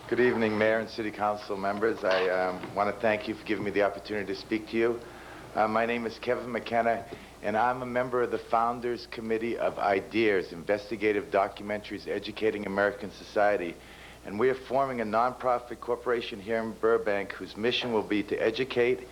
Good evening, Mayor and City Council members. I want to thank you for giving me the opportunity to speak to you. My name is Kevin McKenna, and I'm a member of the Founders Committee of IDEAS, Investigative Documentaries Educating American Society. And we are forming a nonprofit corporation here in Burbank whose mission will be to educate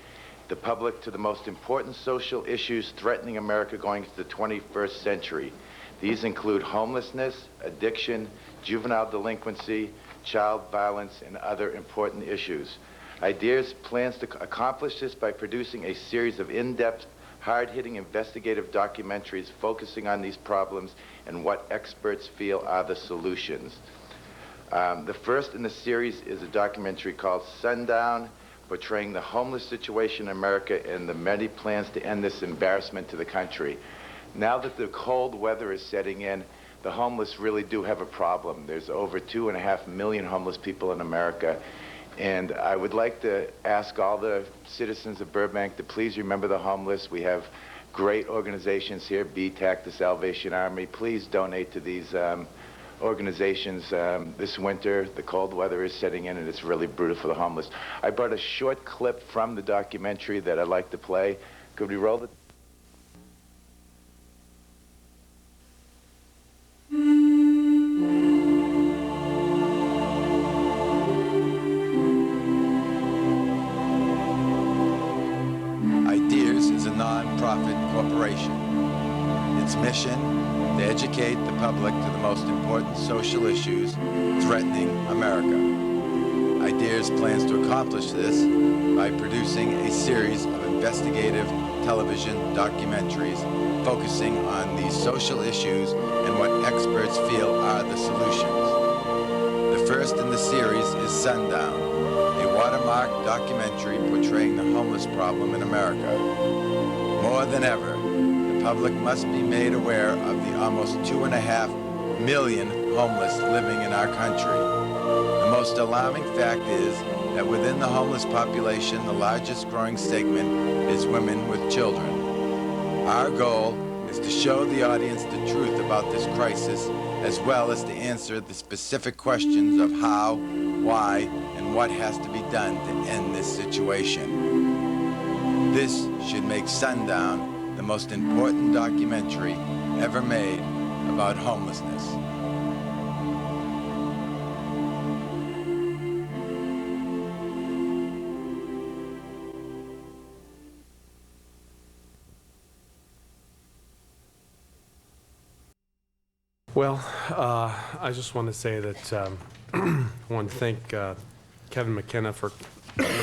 the public to the most important social issues threatening America going into the 21st century. These include homelessness, addiction, juvenile delinquency, child violence, and other important issues. IDEAS plans to accomplish this by producing a series of in-depth, hard-hitting investigative documentaries focusing on these problems and what experts feel are the solutions. The first in the series is a documentary called Sundown, portraying the homeless situation in America and the many plans to end this embarrassment to the country. Now that the cold weather is setting in, the homeless really do have a problem. There's over 2.5 million homeless people in America. And I would like to ask all the citizens of Burbank to please remember the homeless. We have great organizations here, BTAC, the Salvation Army. Please donate to these organizations. This winter, the cold weather is setting in and it's really brutal for the homeless. I brought a short clip from the documentary that I'd like to play. Could we roll it? Nonprofit corporation. Its mission, to educate the public to the most important social issues threatening America. IDEAS plans to accomplish this by producing a series of investigative television documentaries focusing on these social issues and what experts feel are the solutions. The first in the series is Sundown, a watermark documentary portraying the homeless problem in America. More than ever, the public must be made aware of the almost 2.5 million homeless living in our country. The most alarming fact is that within the homeless population, the largest growing segment is women with children. Our goal is to show the audience the truth about this crisis, as well as to answer the specific questions of how, why, and what has to be done to end this situation. This should make Sundown the most important documentary ever made about homelessness. Well, I just want to say that I want to thank Kevin McKenna for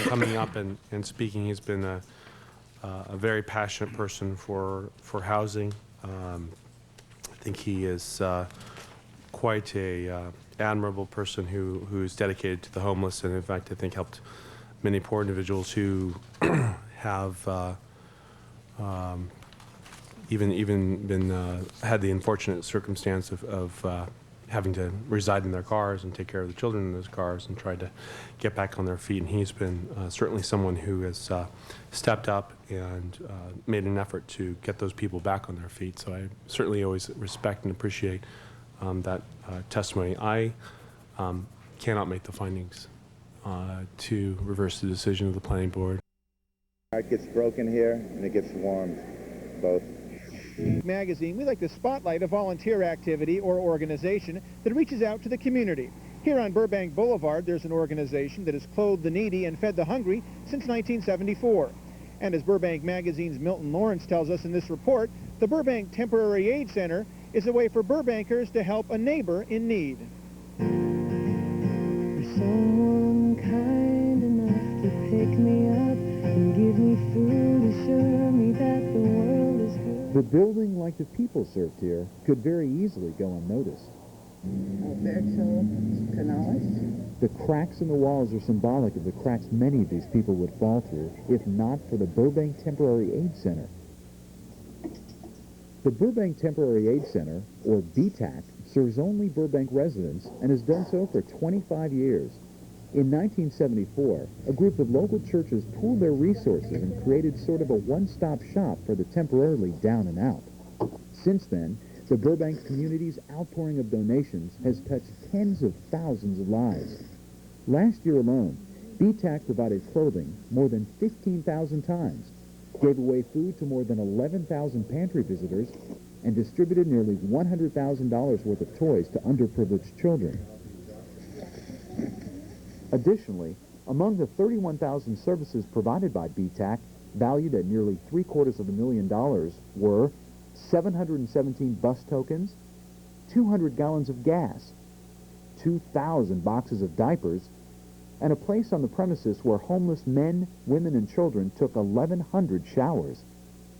coming up and speaking. He's been a very passionate person for housing. I think he is quite a admirable person who's dedicated to the homeless, and in fact I think helped many poor individuals who have even been had the unfortunate circumstance of having to reside in their cars and take care of the children in those cars and try to get back on their feet. And he's been certainly someone who has stepped up and made an effort to get those people back on their feet. So I certainly always respect and appreciate that testimony. I cannot make the findings to reverse the decision of the planning board. It gets broken here and it gets warmed, both. Magazine, we like to spotlight a volunteer activity or organization that reaches out to the community. Here on Burbank Boulevard, there's an organization that has clothed the needy and fed the hungry since 1974. And as Burbank Magazine's Milton Lawrence tells us in this report, the Burbank Temporary Aid Center is a way for Burbankers to help a neighbor in need. For someone kind enough to pick me up and give me food, assure me that the world is good. The building, like the people served here, could very easily go unnoticed. The cracks in the walls are symbolic of the cracks many of these people would fall through if not for the Burbank Temporary Aid Center. The Burbank Temporary Aid Center, or BTAC, serves only Burbank residents and has done so for 25 years. In 1974, a group of local churches pooled their resources and created sort of a one-stop shop for the temporarily down and out. Since then, the Burbank community's outpouring of donations has touched tens of thousands of lives. Last year alone, BTAC provided clothing more than 15,000 times, gave away food to more than 11,000 pantry visitors, and distributed nearly $100,000 worth of toys to underprivileged children. Additionally, among the 31,000 services provided by BTAC, valued at nearly $750,000, were 717 bus tokens, 200 gallons of gas, 2,000 boxes of diapers, and a place on the premises where homeless men, women, and children took 1,100 showers.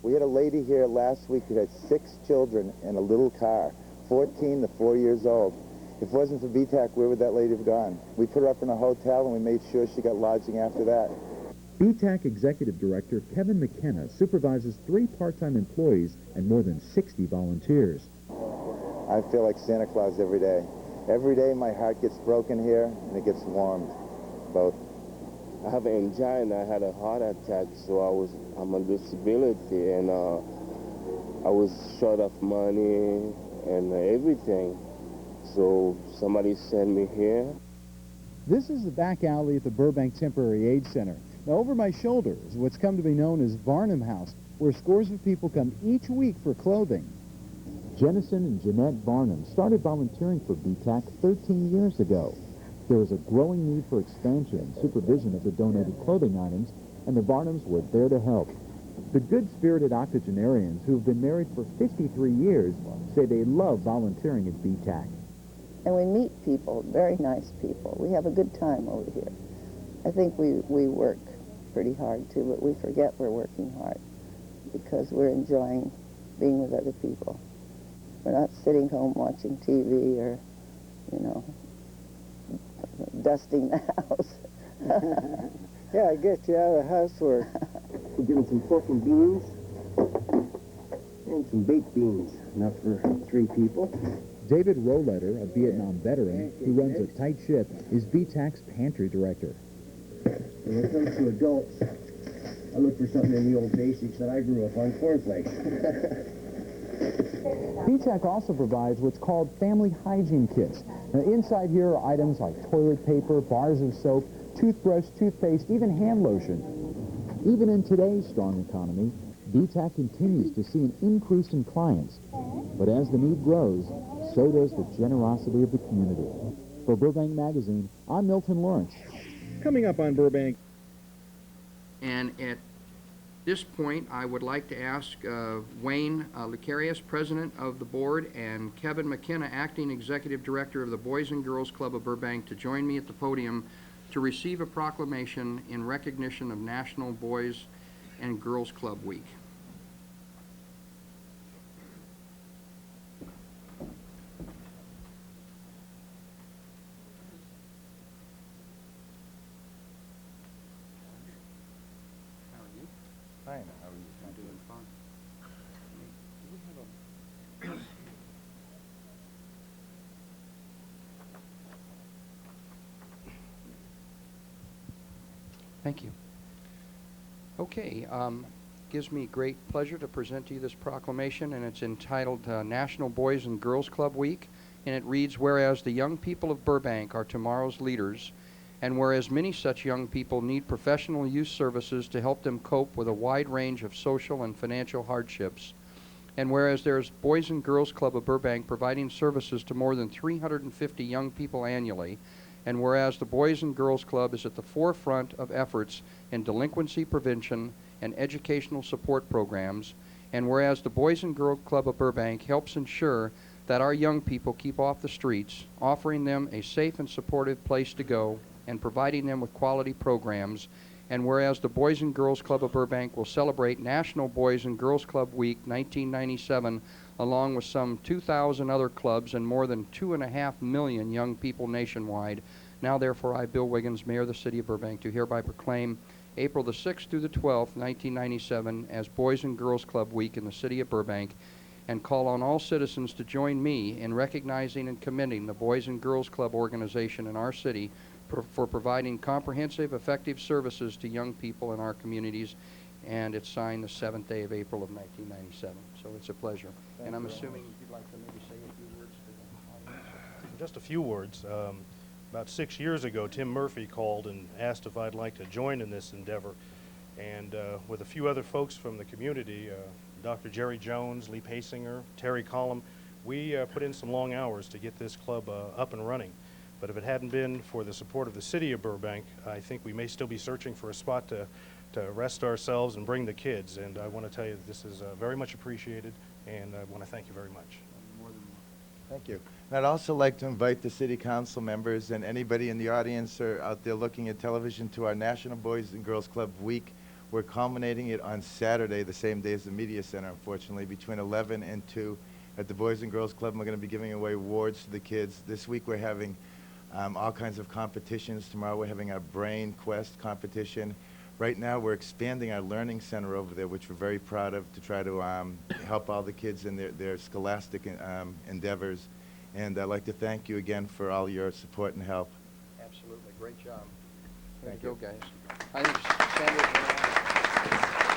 We had a lady here last week who had 6 children in a little car, 14 to 4 years old. If it wasn't for BTAC, where would that lady have gone? We put her up in a hotel and we made sure she got lodging after that. BTAC Executive Director Kevin McKenna supervises 3 part-time employees and more than 60 volunteers. I feel like Santa Claus every day. Every day my heart gets broken here and it gets warmed, both. I have an angina. I had a heart attack, so I'm on disability, and I was short of money and everything. So somebody sent me here. This is the back alley at the Burbank Temporary Aid Center. Now, over my shoulder is what's come to be known as Varnum House, where scores of people come each week for clothing. Jennison and Jeanette Varnum started volunteering for BTAC 13 years ago. There was a growing need for expansion and supervision of the donated clothing items, and the Varnums were there to help. The good-spirited octogenarians, who have been married for 53 years, say they love volunteering at BTAC. And we meet people, very nice people. We have a good time over here. I think we work pretty hard, too, but we forget we're working hard because we're enjoying being with other people. We're not sitting home watching TV or, you know, dusting the house. Yeah, I guess you out of housework. We're getting some pork and beans and some baked beans, enough for 3 people. David Roletter, a Vietnam veteran who runs a tight ship, is BTAC's pantry director. When it comes to adults, I look for something in the old basics that I grew up on, cornflakes. BTAC also provides what's called family hygiene kits. Now, inside here are items like toilet paper, bars of soap, toothbrush, toothpaste, even hand lotion. Even in today's strong economy, BTAC continues to see an increase in clients. But as the need grows, so does the generosity of the community. For Burbank Magazine, I'm Milton Lawrence. Coming up on Burbank. And at this point, I would like to ask Wayne Licarius, President of the Board, and Kevin McKenna, Acting Executive Director of the Boys and Girls Club of Burbank, to join me at the podium to receive a proclamation in recognition of National Boys and Girls Club Week. Fine. How are you? I'm doing fine. Thank you. Okay, gives me great pleasure to present to you this proclamation, and it's entitled National Boys and Girls Club Week, and it reads, whereas the young people of Burbank are tomorrow's leaders, and whereas many such young people need professional youth services to help them cope with a wide range of social and financial hardships, and whereas there's Boys and Girls Club of Burbank providing services to more than 350 young people annually, and whereas the Boys and Girls Club is at the forefront of efforts in delinquency prevention and educational support programs, and whereas the Boys and Girls Club of Burbank helps ensure that our young people keep off the streets, offering them a safe and supportive place to go, and providing them with quality programs, and whereas the Boys and Girls Club of Burbank will celebrate National Boys and Girls Club Week 1997 along with some 2,000 other clubs and more than 2.5 million young people nationwide. Now therefore I, Bill Wiggins, Mayor of the City of Burbank, do hereby proclaim April the 6th through the 12th, 1997 as Boys and Girls Club Week in the City of Burbank, and call on all citizens to join me in recognizing and commending the Boys and Girls Club organization in our city for providing comprehensive, effective services to young people in our communities. And it's signed the 7th day of April of 1997. So it's a pleasure. And I'm assuming you'd like to maybe say a few words to the audience. Just a few words. about 6 years ago, Tim Murphy called and asked if I'd like to join in this endeavor. And with a few other folks from the community, Dr. Jerry Jones, Lee Pasinger, Terry Collum, we put in some long hours to get this club up and running. But if it hadn't been for the support of the city of Burbank, I think we may still be searching for a spot to rest ourselves and bring the kids. And I want to tell you that this is very much appreciated, and I want to thank you very much. Thank you. And I'd also like to invite the city council members and anybody in the audience or out there looking at television to our National Boys and Girls Club Week. We're culminating it on Saturday, the same day as the Media Center, unfortunately, between 11 and 2 at the Boys and Girls Club. We're going to be giving away awards to the kids. This week we're having all kinds of competitions. Tomorrow we're having our Brain Quest competition. Right now we're expanding our learning center over there, which we're very proud of, to try to help all the kids in their scholastic endeavors. And I'd like to thank you again for all your support and help. Absolutely. Great job. Thank Way to you. go, guys. I think stand with me.